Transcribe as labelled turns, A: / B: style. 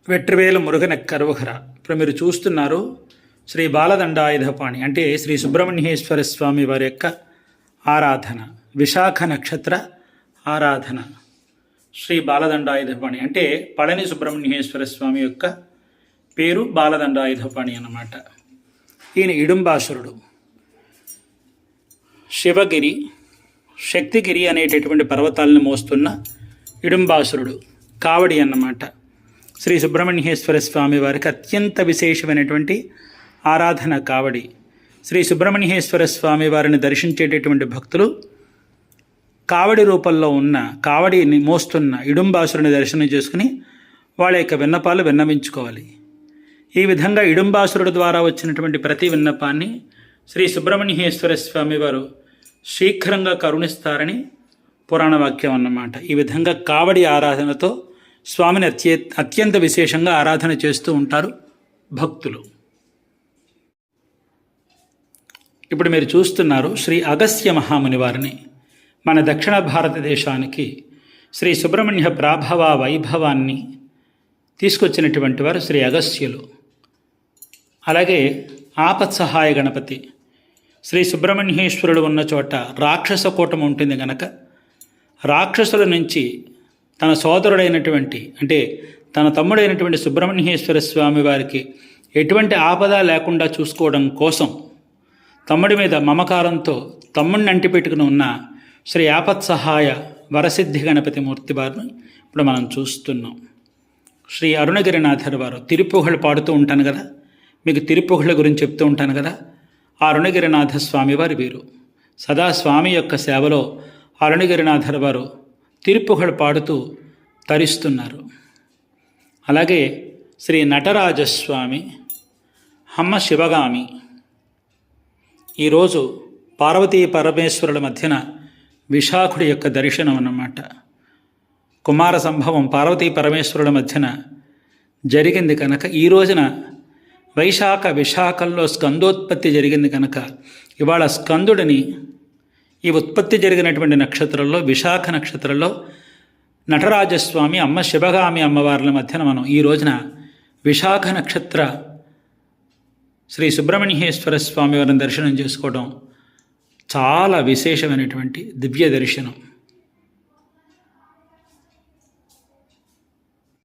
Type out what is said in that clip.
A: వెట్రివేలు మురుగన కరువహర. ఇప్పుడు మీరు చూస్తున్నారు శ్రీ బాలదండాయుధపాణి అంటే శ్రీ సుబ్రహ్మణ్యేశ్వర స్వామి వారి యొక్క ఆరాధన, విశాఖ నక్షత్ర ఆరాధన. శ్రీ బాలదండాయుధపాణి అంటే పళని సుబ్రహ్మణ్యేశ్వర స్వామి యొక్క పేరు బాలదండాయుధపాణి అన్నమాట. ఈయన ఇడుంబాసురుడు. శివగిరి, శక్తిగిరి అనేటటువంటి పర్వతాలను మోస్తున్న ఇడుంబాసురుడు, కావడి అన్నమాట. శ్రీ సుబ్రహ్మణ్యేశ్వర స్వామి వారికి అత్యంత విశేషమైనటువంటి ఆరాధన కావడి. శ్రీ సుబ్రహ్మణ్యేశ్వర స్వామి వారిని దర్శించేటటువంటి భక్తులు కావడి రూపంలో ఉన్న కావడిని మోస్తున్న ఇడుంబాసురుని దర్శనం చేసుకుని వాళ్ళ యొక్క విన్నపాలు విన్నవించుకోవాలి. ఈ విధంగా ఇడుంబాసురుడు ద్వారా వచ్చినటువంటి ప్రతి విన్నపాన్ని శ్రీ సుబ్రహ్మణ్యేశ్వర స్వామి వారు శీఘ్రంగా కరుణిస్తారని పురాణ వాక్యం అన్నమాట. ఈ విధంగా కావడి ఆరాధనతో స్వామిని అత్యంత విశేషంగా ఆరాధన చేస్తూ ఉంటారు భక్తులు. ఇప్పుడు మీరు చూస్తున్నారు శ్రీ అగస్త్య మహాముని వారిని. మన దక్షిణ భారతదేశానికి శ్రీ సుబ్రహ్మణ్య ప్రాభవ వైభవాన్ని తీసుకొచ్చినటువంటి వారు శ్రీ అగస్త్యులు. అలాగే ఆపత్సహాయ గణపతి. శ్రీ సుబ్రహ్మణ్యేశ్వరుడు ఉన్న చోట రాక్షస కూటం ఉంటుంది కనుక రాక్షసుల నుంచి తన సోదరుడైనటువంటి అంటే తన తమ్ముడైనటువంటి సుబ్రహ్మణ్యేశ్వర స్వామి వారికి ఎటువంటి ఆపద లేకుండా చూసుకోవడం కోసం తమ్ముడి మీద మమకారంతో తమ్ముడిని అంటిపెట్టుకుని ఉన్న శ్రీ ఆపత్సహాయ వరసిద్ధి గణపతి మూర్తి వారిని ఇప్పుడు మనం చూస్తున్నాం. శ్రీ అరుణగిరినాథర్ వారు తిరుపుగళ్ళు పాడుతూ ఉంటాను కదా, మీకు తిరుపుగళ్ళ గురించి చెప్తూ ఉంటాను కదా. ఆ అరుణగిరినాథ స్వామి వారి వీరు సదా స్వామి యొక్క సేవలో అరుణగిరినాథర్ వారు తిరుపుగళ్ళు పాడుతూ తరిస్తున్నారు. అలాగే శ్రీ నటరాజస్వామి, హమ్మ శివగామి. ఈరోజు పార్వతీ పరమేశ్వరుల మధ్యన విశాఖుడి యొక్క దర్శనం అన్నమాట. కుమార సంభవం పార్వతీ పరమేశ్వరుల మధ్యన జరిగింది కనుక ఈ రోజున విశాఖల్లో స్కందోత్పత్తి జరిగింది కనుక ఇవాళ స్కందుడిని ఈ ఉత్పత్తి జరిగినటువంటి నక్షత్రంలో విశాఖ నక్షత్రంలో నటరాజస్వామి, అమ్మ శివగామి అమ్మవార్ల మధ్యన మనం ఈ రోజున విశాఖ నక్షత్ర శ్రీ సుబ్రహ్మణ్యేశ్వర స్వామి వారిని దర్శనం చేసుకోవడం చాలా విశేషమైనటువంటి దివ్య దర్శనం.